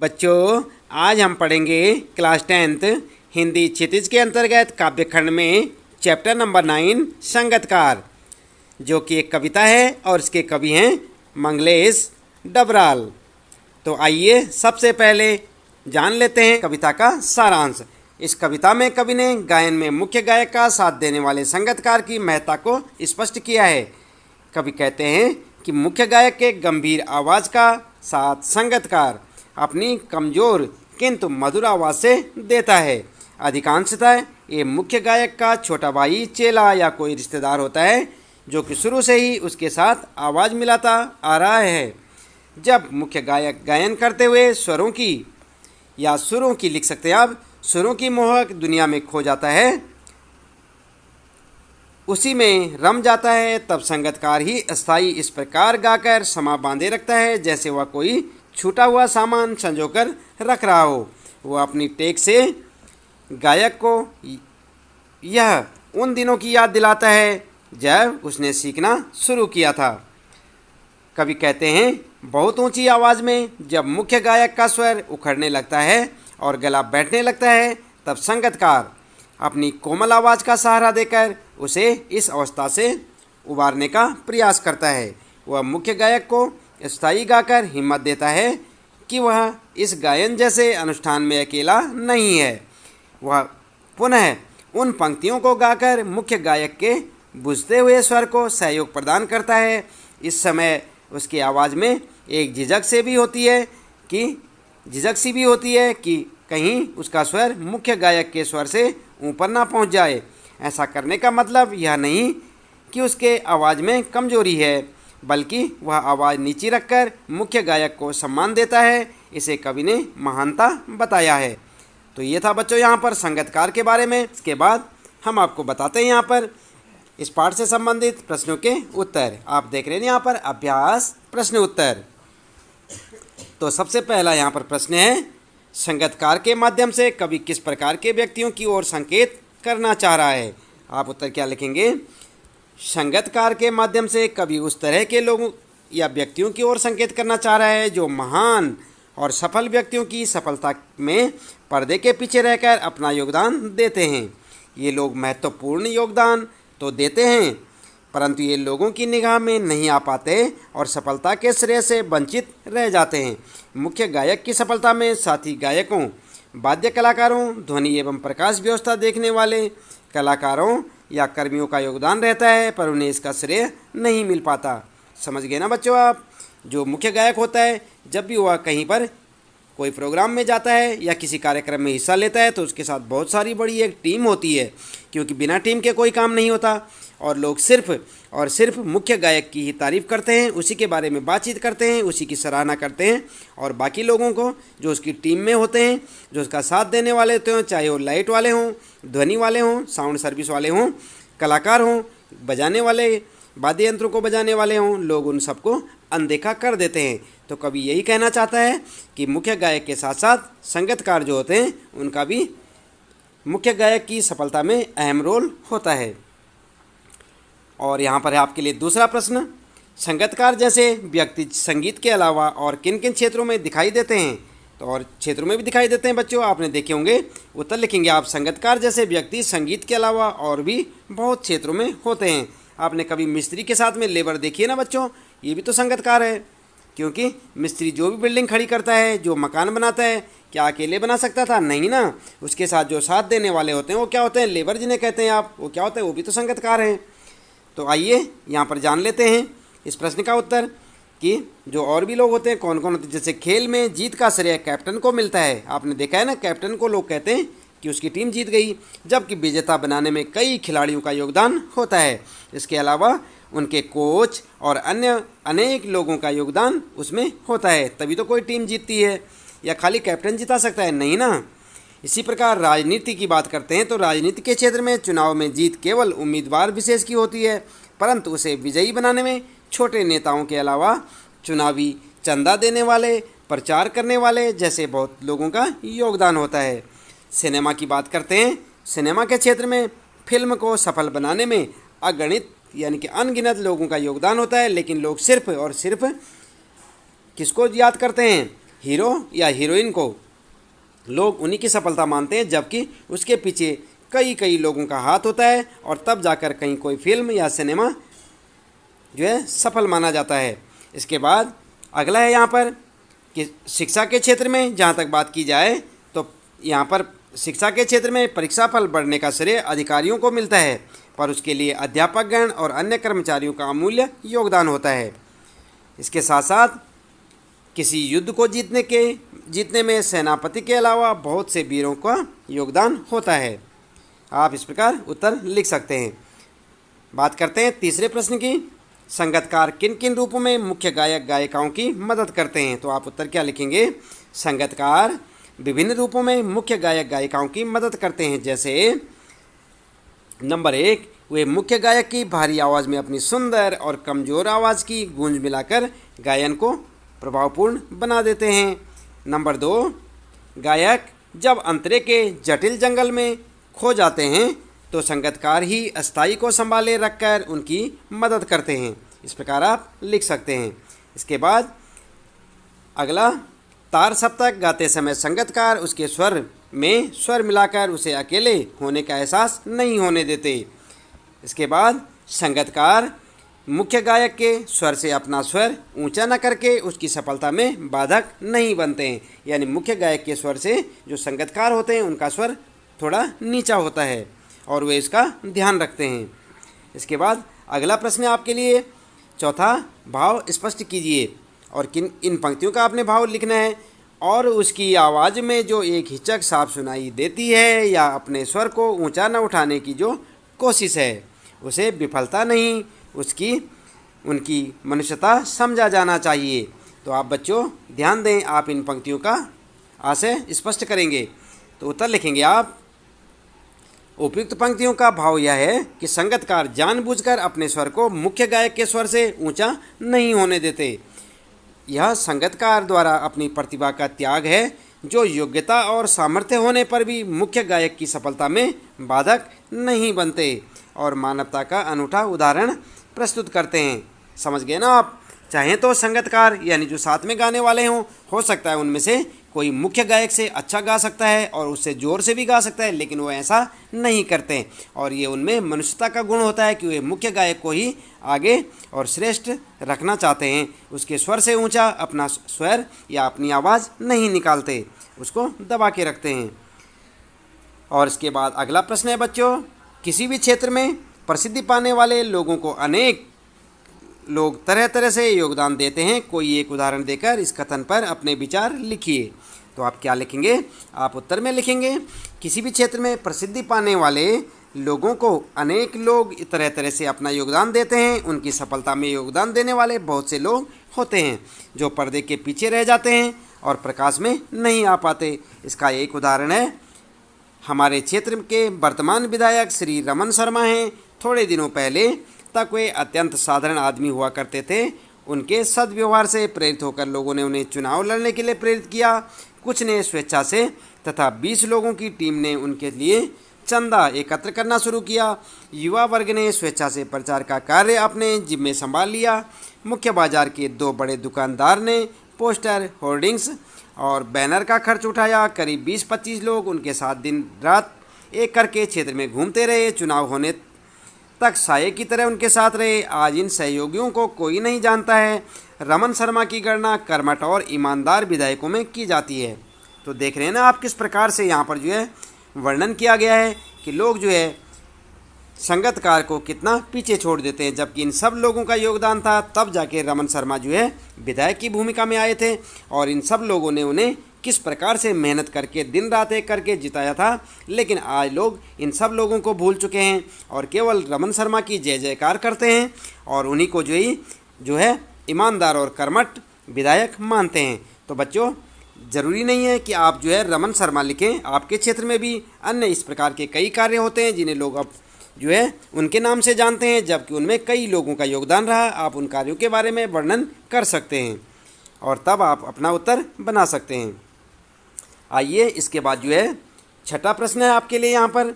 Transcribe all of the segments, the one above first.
बच्चों, आज हम पढ़ेंगे क्लास 10th हिंदी क्षितिज के अंतर्गत काव्यखंड में चैप्टर नंबर 9 संगतकार, जो कि एक कविता है और इसके कवि हैं मंगलेश डबराल। तो आइए सबसे पहले जान लेते हैं कविता का सारांश। इस कविता में कवि ने गायन में मुख्य गायक का साथ देने वाले संगतकार की महत्ता को स्पष्ट किया है। कवि कहते हैं कि मुख्य गायक के गंभीर आवाज़ का साथ संगतकार अपनी कमज़ोर किंतु मधुर आवाज़ से देता है। अधिकांशतः ये मुख्य गायक का छोटा भाई, चेला या कोई रिश्तेदार होता है जो कि शुरू से ही उसके साथ आवाज़ मिलाता आ रहा है। जब मुख्य गायक गायन करते हुए स्वरों की या सुरों की, लिख सकते हैं आप, सुरों की मोहक दुनिया में खो जाता है, उसी में रम जाता है, तब संगतकार ही अस्थाई इस प्रकार गाकर समा बांधे रखता है जैसे वह कोई छूटा हुआ सामान संजोकर रख रहा हो। वह अपनी टेक से गायक को यह उन दिनों की याद दिलाता है जब उसने सीखना शुरू किया था। कवि कहते हैं, बहुत ऊंची आवाज़ में जब मुख्य गायक का स्वर उखड़ने लगता है और गला बैठने लगता है, तब संगतकार अपनी कोमल आवाज़ का सहारा देकर उसे इस अवस्था से उबारने का प्रयास करता है। वह मुख्य गायक को स्थायी गाकर हिम्मत देता है कि वह इस गायन जैसे अनुष्ठान में अकेला नहीं है। वह पुनः उन पंक्तियों को गाकर मुख्य गायक के बुझते हुए स्वर को सहयोग प्रदान करता है। इस समय उसकी आवाज़ में एक झिझक सी भी होती है कि कहीं उसका स्वर मुख्य गायक के स्वर से ऊपर ना पहुंच जाए। ऐसा करने का मतलब यह नहीं कि उसके आवाज़ में कमजोरी है, बल्कि वह आवाज़ नीची रखकर मुख्य गायक को सम्मान देता है। इसे कवि ने महानता बताया है। तो ये था बच्चों यहाँ पर संगतकार के बारे में। इसके बाद हम आपको बताते हैं यहाँ पर इस पाठ से संबंधित प्रश्नों के उत्तर। आप देख रहे हैं यहाँ पर अभ्यास प्रश्न उत्तर। तो सबसे पहला यहाँ पर प्रश्न है, संगतकार के माध्यम से कवि किस प्रकार के व्यक्तियों की ओर संकेत करना चाह रहा है। आप उत्तर क्या लिखेंगे? संगतकार के माध्यम से कवि उस तरह के लोगों या व्यक्तियों की ओर संकेत करना चाह रहा है जो महान और सफल व्यक्तियों की सफलता में पर्दे के पीछे रहकर अपना योगदान देते हैं। ये लोग महत्वपूर्ण योगदान तो देते हैं, परंतु ये लोगों की निगाह में नहीं आ पाते और सफलता के श्रेय से वंचित रह जाते हैं। मुख्य गायक की सफलता में साथी गायकों, वाद्य कलाकारों, ध्वनि एवं प्रकाश व्यवस्था देखने वाले कलाकारों या कर्मियों का योगदान रहता है, पर उन्हें इसका श्रेय नहीं मिल पाता। समझ गए ना बच्चों आप? जो मुख्य गायक होता है, जब भी वह कहीं पर कोई प्रोग्राम में जाता है या किसी कार्यक्रम में हिस्सा लेता है तो उसके साथ बहुत सारी बड़ी एक टीम होती है, क्योंकि बिना टीम के कोई काम नहीं होता। और लोग सिर्फ और सिर्फ मुख्य गायक की ही तारीफ़ करते हैं, उसी के बारे में बातचीत करते हैं, उसी की सराहना करते हैं, और बाकी लोगों को जो उसकी टीम में होते हैं, जो उसका साथ देने वाले होते हैं, चाहे वो लाइट वाले हों, ध्वनि वाले हों, साउंड सर्विस वाले हों, कलाकार हों, बजाने वाले, वाद्य यंत्रों को बजाने वाले हों, लोग उन सबको अनदेखा कर देते हैं। तो कवि यही कहना चाहता है कि मुख्य गायक के साथ साथ संगतकार जो होते हैं उनका भी मुख्य गायक की सफलता में अहम रोल होता है। और यहाँ पर है आपके लिए दूसरा प्रश्न, संगतकार जैसे व्यक्ति संगीत के अलावा और किन किन क्षेत्रों में दिखाई देते हैं। तो और क्षेत्रों में भी दिखाई देते हैं बच्चों, आपने देखे होंगे। उत्तर लिखेंगे आप, संगतकार जैसे व्यक्ति संगीत के अलावा और भी बहुत क्षेत्रों में होते हैं। आपने कभी मिस्त्री के साथ में लेबर देखी है ना बच्चों, ये भी तो संगतकार है, क्योंकि मिस्त्री जो भी बिल्डिंग खड़ी करता है, जो मकान बनाता है, क्या अकेले बना सकता था? नहीं ना। उसके साथ जो साथ देने वाले होते हैं वो क्या होते हैं? लेबर जिन्हें कहते हैं आप, वो क्या होते हैं? वो भी तो संगतकार हैं। तो आइए यहाँ पर जान लेते हैं इस प्रश्न का उत्तर कि जो और भी लोग होते हैं कौन कौन होते हैं। जैसे खेल में जीत का श्रेय कैप्टन को मिलता है। आपने देखा है ना, कैप्टन को लोग कहते हैं कि उसकी टीम जीत गई, जबकि विजेता बनाने में कई खिलाड़ियों का योगदान होता है। इसके अलावा उनके कोच और अन्य अनेक लोगों का योगदान उसमें होता है, तभी तो कोई टीम जीतती है। या खाली कैप्टन जिता सकता है? नहीं ना। इसी प्रकार राजनीति की बात करते हैं तो राजनीति के क्षेत्र में चुनाव में जीत केवल उम्मीदवार विशेष की होती है, परंतु उसे विजयी बनाने में छोटे नेताओं के अलावा चुनावी चंदा देने वाले, प्रचार करने वाले जैसे बहुत लोगों का योगदान होता है। सिनेमा की बात करते हैं, सिनेमा के क्षेत्र में फिल्म को सफल बनाने में अगणित यानी कि अनगिनत लोगों का योगदान होता है, लेकिन लोग सिर्फ और सिर्फ किसको याद करते हैं? हीरो या हीरोइन को लोग उन्हीं की सफलता मानते हैं, जबकि उसके पीछे कई कई लोगों का हाथ होता है और तब जाकर कहीं कोई फिल्म या सिनेमा जो है सफल माना जाता है। इसके बाद अगला है यहाँ पर कि शिक्षा के क्षेत्र में जहाँ तक बात की जाए तो यहाँ पर शिक्षा के क्षेत्र में परीक्षा फल बढ़ने का श्रेय अधिकारियों को मिलता है, पर उसके लिए अध्यापकगण और अन्य कर्मचारियों का अमूल्य योगदान होता है। इसके साथ साथ किसी युद्ध को जीतने में सेनापति के अलावा बहुत से वीरों का योगदान होता है। आप इस प्रकार उत्तर लिख सकते हैं। बात करते हैं तीसरे प्रश्न की। संगीतकार किन किन रूपों में मुख्य गायक गायिकाओं की मदद करते हैं? तो आप उत्तर क्या लिखेंगे? संगीतकार विभिन्न रूपों में मुख्य गायक गायिकाओं की मदद करते हैं। जैसे नंबर 1, वे मुख्य गायक की भारी आवाज़ में अपनी सुंदर और कमज़ोर आवाज़ की गूंज मिलाकर गायन को प्रभावपूर्ण बना देते हैं। नंबर 2, गायक जब अंतरे के जटिल जंगल में खो जाते हैं तो संगीतकार ही अस्थाई को संभाले रखकर उनकी मदद करते हैं। इस प्रकार आप लिख सकते हैं। इसके बाद अगला, तार सप्तक गाते समय संगीतकार उसके स्वर में स्वर मिलाकर उसे अकेले होने का एहसास नहीं होने देते। इसके बाद संगीतकार मुख्य गायक के स्वर से अपना स्वर ऊंचा न करके उसकी सफलता में बाधक नहीं बनते हैं। यानी मुख्य गायक के स्वर से जो संगीतकार होते हैं उनका स्वर थोड़ा नीचा होता है और वे इसका ध्यान रखते हैं। इसके बाद अगला प्रश्न है आपके लिए। चौथा, भाव स्पष्ट कीजिए और इन पंक्तियों का आपने भाव लिखना है और उसकी आवाज़ में जो एक हिचक साफ सुनाई देती है या अपने स्वर को ऊंचा न उठाने की जो कोशिश है उसे विफलता नहीं, उनकी मनुष्यता समझा जाना चाहिए। तो आप बच्चों ध्यान दें, आप इन पंक्तियों का आशय स्पष्ट करेंगे। तो उत्तर लिखेंगे आप। उपयुक्त पंक्तियों का भाव यह है कि संगीतकार जानबूझकर अपने स्वर को मुख्य गायक के स्वर से ऊंचा नहीं होने देते। यह संगीतकार द्वारा अपनी प्रतिभा का त्याग है जो योग्यता और सामर्थ्य होने पर भी मुख्य गायक की सफलता में बाधक नहीं बनते और मानवता का अनूठा उदाहरण प्रस्तुत करते हैं। समझ गए ना आप? चाहें तो संगीतकार यानी जो साथ में गाने वाले हों, हो सकता है उनमें से कोई मुख्य गायक से अच्छा गा सकता है और उससे ज़ोर से भी गा सकता है, लेकिन वो ऐसा नहीं करते और ये उनमें मनुष्यता का गुण होता है कि वे मुख्य गायक को ही आगे और श्रेष्ठ रखना चाहते हैं। उसके स्वर से ऊंचा अपना स्वर या अपनी आवाज़ नहीं निकालते, उसको दबा के रखते हैं। और इसके बाद अगला प्रश्न है बच्चों, किसी भी क्षेत्र में प्रसिद्धि पाने वाले लोगों को अनेक लोग तरह तरह से योगदान देते हैं। कोई एक उदाहरण देकर इस कथन पर अपने विचार लिखिए। तो आप क्या लिखेंगे? आप उत्तर में लिखेंगे, किसी भी क्षेत्र में प्रसिद्धि पाने वाले लोगों को अनेक लोग तरह तरह से अपना योगदान देते हैं। उनकी सफलता में योगदान देने वाले बहुत से लोग होते हैं जो पर्दे के पीछे रह जाते हैं और प्रकाश में नहीं आ पाते। इसका एक उदाहरण है हमारे क्षेत्र के वर्तमान विधायक श्री रमन शर्मा हैं। थोड़े दिनों पहले तक वे अत्यंत साधारण आदमी हुआ करते थे। उनके सद्व्यवहार से प्रेरित होकर लोगों ने उन्हें चुनाव लड़ने के लिए प्रेरित किया। कुछ ने स्वेच्छा से तथा 20 लोगों की टीम ने उनके लिए चंदा एकत्र करना शुरू किया। युवा वर्ग ने स्वेच्छा से प्रचार का कार्य अपने जिम्मे संभाल लिया। मुख्य बाजार के 2 बड़े दुकानदार ने पोस्टर, होर्डिंग्स और बैनर का खर्च उठाया। करीब 20-25 लोग उनके साथ दिन रात एक करके क्षेत्र में घूमते रहे। चुनाव होने तक साये की तरह उनके साथ रहे। आज इन सहयोगियों को कोई नहीं जानता है। रमन शर्मा की गणना कर्मठ और ईमानदार विधायकों में की जाती है। तो देख रहे हैं ना आप किस प्रकार से यहाँ पर जो है वर्णन किया गया है कि लोग जो है संगीतकार को कितना पीछे छोड़ देते हैं, जबकि इन सब लोगों का योगदान था तब जाके रमन शर्मा जो है विधायक की भूमिका में आए थे और इन सब लोगों ने उन्हें किस प्रकार से मेहनत करके दिन रात एक करके जिताया था। लेकिन आज लोग इन सब लोगों को भूल चुके हैं और केवल रमन शर्मा की जय जयकार करते हैं और उन्हीं को जो है ईमानदार और कर्मठ विधायक मानते हैं। तो बच्चों ज़रूरी नहीं है कि आप जो है रमन शर्मा लिखें, आपके क्षेत्र में भी अन्य इस प्रकार के कई कार्य होते हैं जिन्हें लोग अब जो है उनके नाम से जानते हैं, जबकि उनमें कई लोगों का योगदान रहा। आप उन कार्यों के बारे में वर्णन कर सकते हैं और तब आप अपना उत्तर बना सकते हैं। आइए इसके बाद जो है छठा प्रश्न है आपके लिए यहाँ पर।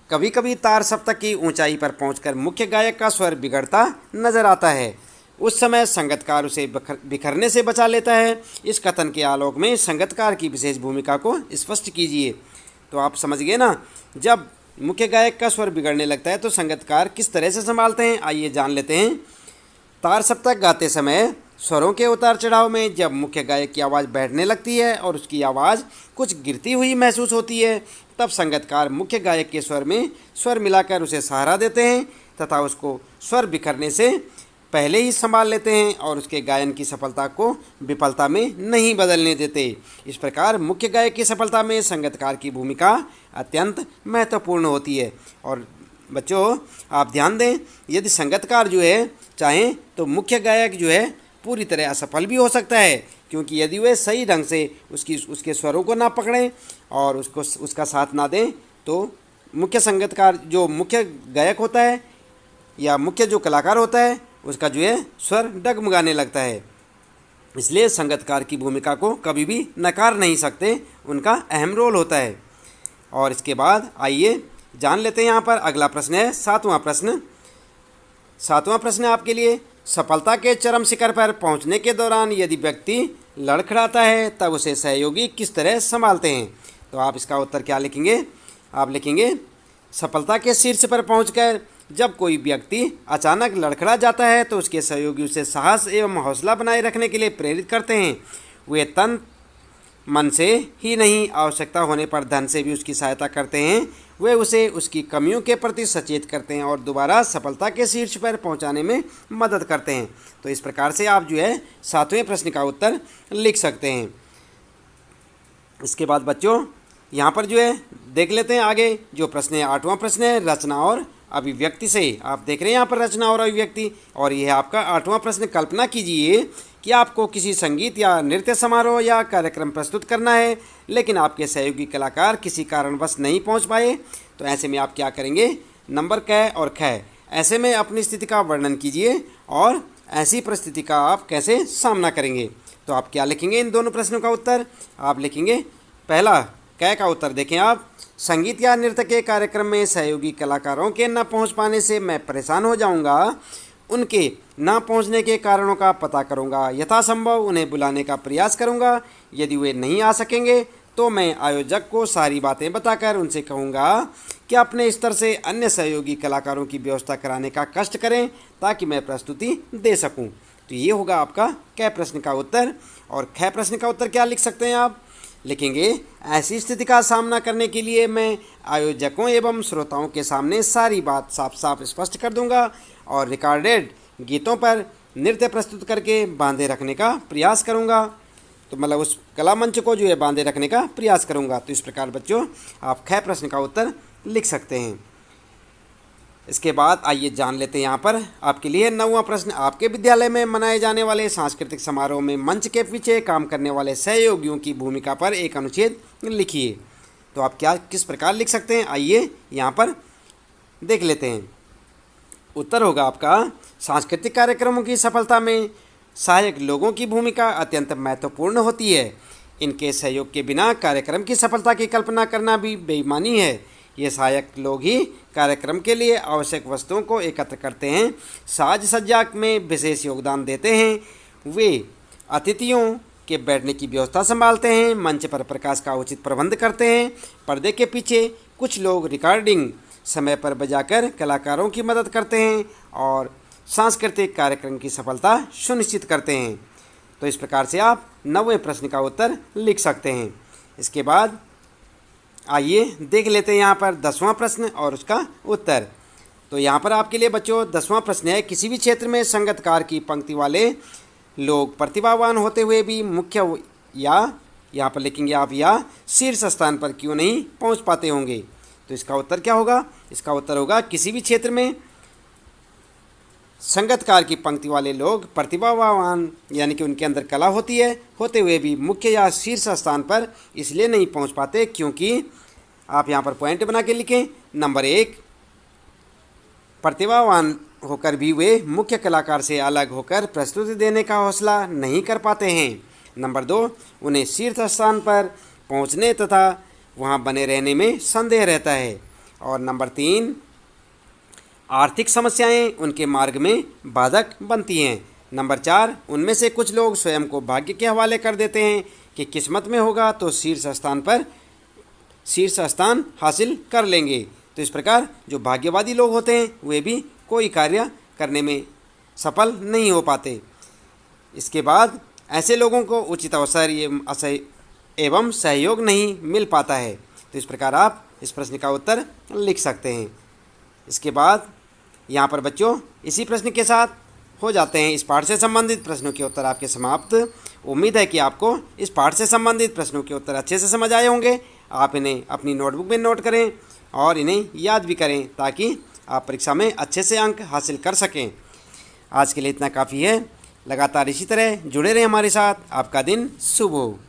कभी कभी तार सप्तक की ऊंचाई पर पहुंचकर मुख्य गायक का स्वर बिगड़ता नजर आता है। उस समय संगीतकार उसे बिखरने से बचा लेता है। इस कथन के आलोक में संगीतकार की विशेष भूमिका को स्पष्ट कीजिए। तो आप समझ गए ना, जब मुख्य गायक का स्वर बिगड़ने लगता है तो संगीतकार किस तरह से संभालते हैं, आइए जान लेते हैं। तार सप्तक गाते समय स्वरों के उतार चढ़ाव में जब मुख्य गायक की आवाज़ बैठने लगती है और उसकी आवाज़ कुछ गिरती हुई महसूस होती है, तब संगीतकार मुख्य गायक के स्वर में स्वर मिलाकर उसे सहारा देते हैं तथा उसको स्वर बिखरने से पहले ही संभाल लेते हैं और उसके गायन की सफलता को विफलता में नहीं बदलने देते। इस प्रकार मुख्य गायक की सफलता में संगीतकार की भूमिका अत्यंत महत्वपूर्ण होती है। और बच्चों आप ध्यान दें, यदि संगीतकार जो है चाहें तो मुख्य गायक जो है पूरी तरह असफल भी हो सकता है, क्योंकि यदि वे सही ढंग से उसके स्वरों को ना पकड़ें और उसका साथ ना दें तो मुख्य संगीतकार जो मुख्य गायक होता है या मुख्य जो कलाकार होता है उसका जो है स्वर डगमगाने लगता है। इसलिए संगीतकार की भूमिका को कभी भी नकार नहीं सकते, उनका अहम रोल होता है। और इसके बाद आइए जान लेते हैं, यहाँ पर अगला प्रश्न है सातवां प्रश्न है आपके लिए। सफलता के चरम शिखर पर पहुँचने के दौरान यदि व्यक्ति लड़खड़ाता है तब उसे सहयोगी किस तरह संभालते हैं। तो आप इसका उत्तर क्या लिखेंगे, आप लिखेंगे सफलता के शीर्ष पर पहुंचकर जब कोई व्यक्ति अचानक लड़खड़ा जाता है तो उसके सहयोगी उसे साहस एवं हौसला बनाए रखने के लिए प्रेरित करते हैं। वे तन मन से ही नहीं, आवश्यकता होने पर धन से भी उसकी सहायता करते हैं। वे उसे उसकी कमियों के प्रति सचेत करते हैं और दोबारा सफलता के शीर्ष पर पहुंचाने में मदद करते हैं। तो इस प्रकार से आप जो है सातवें प्रश्न का उत्तर लिख सकते हैं। इसके बाद बच्चों यहाँ पर जो है देख लेते हैं आगे जो प्रश्न है, आठवां प्रश्न है रचना और अभिव्यक्ति से। आप देख रहे हैं यहाँ पर रचना और अभिव्यक्ति, और यह आपका आठवां प्रश्न। कल्पना कीजिए कि आपको किसी संगीत या नृत्य समारोह या कार्यक्रम प्रस्तुत करना है, लेकिन आपके सहयोगी कलाकार किसी कारणवश नहीं पहुँच पाए। तो ऐसे में आप क्या करेंगे, नंबर क और ख, ऐसे में अपनी स्थिति का वर्णन कीजिए और ऐसी परिस्थिति का आप कैसे सामना करेंगे। तो आप क्या लिखेंगे इन दोनों प्रश्नों का उत्तर, आप लिखेंगे पहला क का उत्तर देखें आप, संगीत या नृत्य के कार्यक्रम में सहयोगी कलाकारों के न पहुंच पाने से मैं परेशान हो जाऊंगा। उनके न पहुंचने के कारणों का पता करूंगा, यथासंभव उन्हें बुलाने का प्रयास करूंगा। यदि वे नहीं आ सकेंगे तो मैं आयोजक को सारी बातें बताकर उनसे कहूंगा कि अपने स्तर से अन्य सहयोगी कलाकारों की व्यवस्था कराने का कष्ट करें ताकि मैं प्रस्तुति दे सकूं। तो ये होगा आपका क प्रश्न का उत्तर। और ख प्रश्न का उत्तर क्या लिख सकते हैं, आप लिखेंगे ऐसी स्थिति का सामना करने के लिए मैं आयोजकों एवं श्रोताओं के सामने सारी बात साफ साफ स्पष्ट कर दूंगा और रिकॉर्डेड गीतों पर नृत्य प्रस्तुत करके बांधे रखने का प्रयास करूंगा। तो मतलब उस कला मंच को जो है बांधे रखने का प्रयास करूंगा। तो इस प्रकार बच्चों आप ख प्रश्न का उत्तर लिख सकते हैं। इसके बाद आइए जान लेते हैं यहाँ पर आपके लिए नौवां प्रश्न। आपके विद्यालय में मनाए जाने वाले सांस्कृतिक समारोह में मंच के पीछे काम करने वाले सहयोगियों की भूमिका पर एक अनुच्छेद लिखिए। तो आप क्या किस प्रकार लिख सकते हैं, आइए यहाँ पर देख लेते हैं। उत्तर होगा आपका, सांस्कृतिक कार्यक्रमों की सफलता में सहायक लोगों की भूमिका अत्यंत महत्वपूर्ण होती है। इनके सहयोग के बिना कार्यक्रम की सफलता की कल्पना करना भी बेईमानी है। ये सहायक लोग ही कार्यक्रम के लिए आवश्यक वस्तुओं को एकत्र करते हैं, साज सज्जा में विशेष योगदान देते हैं। वे अतिथियों के बैठने की व्यवस्था संभालते हैं, मंच पर प्रकाश का उचित प्रबंध करते हैं। पर्दे के पीछे कुछ लोग रिकॉर्डिंग समय पर बजाकर कलाकारों की मदद करते हैं और सांस्कृतिक कार्यक्रम की सफलता सुनिश्चित करते हैं। तो इस प्रकार से आप 9वें प्रश्न का उत्तर लिख सकते हैं। इसके बाद आइए देख लेते हैं यहाँ पर 10वां प्रश्न और उसका उत्तर। तो यहाँ पर आपके लिए बच्चों 10वां प्रश्न है, किसी भी क्षेत्र में संगीतकार की पंक्ति वाले लोग प्रतिभावान होते हुए भी मुख्य या यहाँ पर लिखेंगे आप या शीर्ष स्थान पर क्यों नहीं पहुँच पाते होंगे। तो इसका उत्तर क्या होगा, इसका उत्तर होगा किसी भी क्षेत्र में संगीतकार की पंक्ति वाले लोग प्रतिभावान यानी कि उनके अंदर कला होती है होते हुए भी मुख्य या शीर्ष स्थान पर इसलिए नहीं पहुंच पाते क्योंकि आप यहां पर पॉइंट बना के लिखें। नंबर 1, प्रतिभावान होकर भी वे मुख्य कलाकार से अलग होकर प्रस्तुति देने का हौसला नहीं कर पाते हैं। नंबर 2, उन्हें शीर्ष स्थान पर पहुंचने तथा वहां बने रहने में संदेह रहता है। और नंबर 3, आर्थिक समस्याएं उनके मार्ग में बाधक बनती हैं। नंबर 4, उनमें से कुछ लोग स्वयं को भाग्य के हवाले कर देते हैं कि किस्मत में होगा तो शीर्ष स्थान हासिल कर लेंगे। तो इस प्रकार जो भाग्यवादी लोग होते हैं वे भी कोई कार्य करने में सफल नहीं हो पाते। इसके बाद ऐसे लोगों को उचित अवसर एवं सहयोग नहीं मिल पाता है। तो इस प्रकार आप इस प्रश्न का उत्तर लिख सकते हैं। इसके बाद यहाँ पर बच्चों इसी प्रश्न के साथ हो जाते हैं इस पाठ से संबंधित प्रश्नों के उत्तर आपके समाप्त। उम्मीद है कि आपको इस पाठ से संबंधित प्रश्नों के उत्तर अच्छे से समझ आए होंगे। आप इन्हें अपनी नोटबुक में नोट करें और इन्हें याद भी करें ताकि आप परीक्षा में अच्छे से अंक हासिल कर सकें। आज के लिए इतना काफ़ी है। लगातार इसी तरह जुड़े रहें हमारे साथ। आपका दिन शुभ हो।